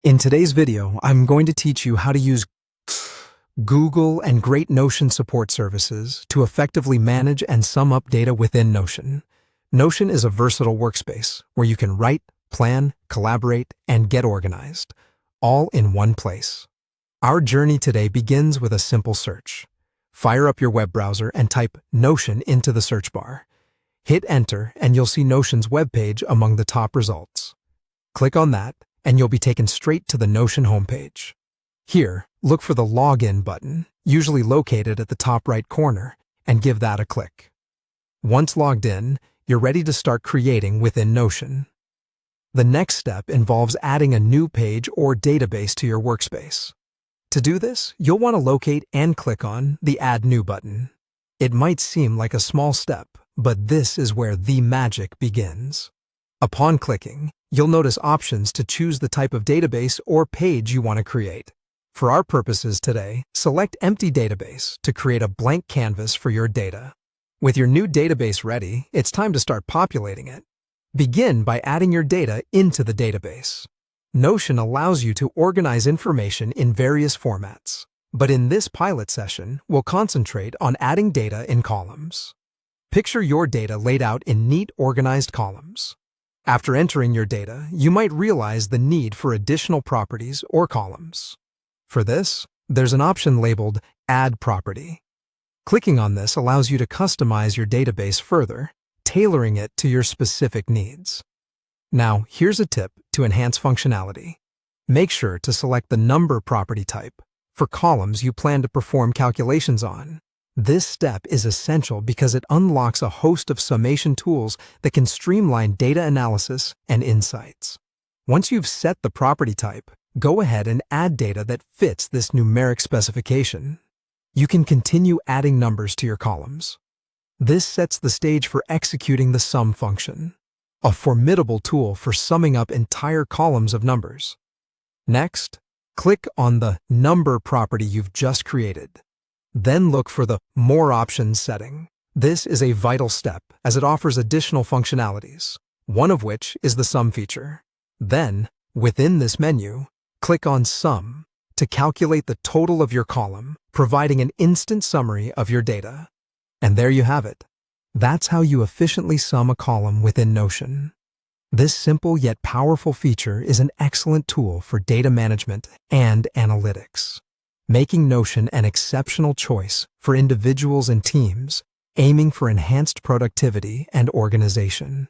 In today's video, I'm going to teach you how to use Google and Great Notion support services to effectively manage and sum up data within Notion. Notion is a versatile workspace where you can write, plan, collaborate, and get organized, all in one place. Our journey today begins with a simple search. Fire up your web browser and type Notion into the search bar. Hit enter and you'll see Notion's webpage among the top results. Click on that and you'll be taken straight to the Notion homepage. Here, look for the Login button, usually located at the top right corner, and give that a click. Once logged in, you're ready to start creating within Notion. The next step involves adding a new page or database to your workspace. To do this, you'll want to locate and click on the Add New button. It might seem like a small step, but this is where the magic begins. Upon clicking, you'll notice options to choose the type of database or page you want to create. For our purposes today, select Empty Database to create a blank canvas for your data. With your new database ready, it's time to start populating it. Begin by adding your data into the database. Notion allows you to organize information in various formats, but in this pilot session, we'll concentrate on adding data in columns. Picture your data laid out in neat, organized columns. After entering your data, you might realize the need for additional properties or columns. For this, there's an option labeled Add Property. Clicking on this allows you to customize your database further, tailoring it to your specific needs. Now, here's a tip to enhance functionality. Make sure to select the Number property type for columns you plan to perform calculations on. This step is essential because it unlocks a host of summation tools that can streamline data analysis and insights. Once you've set the property type, go ahead and add data that fits this numeric specification. You can continue adding numbers to your columns. This sets the stage for executing the sum function, a formidable tool for summing up entire columns of numbers. Next, click on the Number property you've just created. Then look for the More Options setting. This is a vital step as it offers additional functionalities, one of which is the Sum feature. Then, within this menu, click on Sum to calculate the total of your column, providing an instant summary of your data. And there you have it. That's how you efficiently sum a column within Notion. This simple yet powerful feature is an excellent tool for data management and analytics, making Notion an exceptional choice for individuals and teams aiming for enhanced productivity and organization.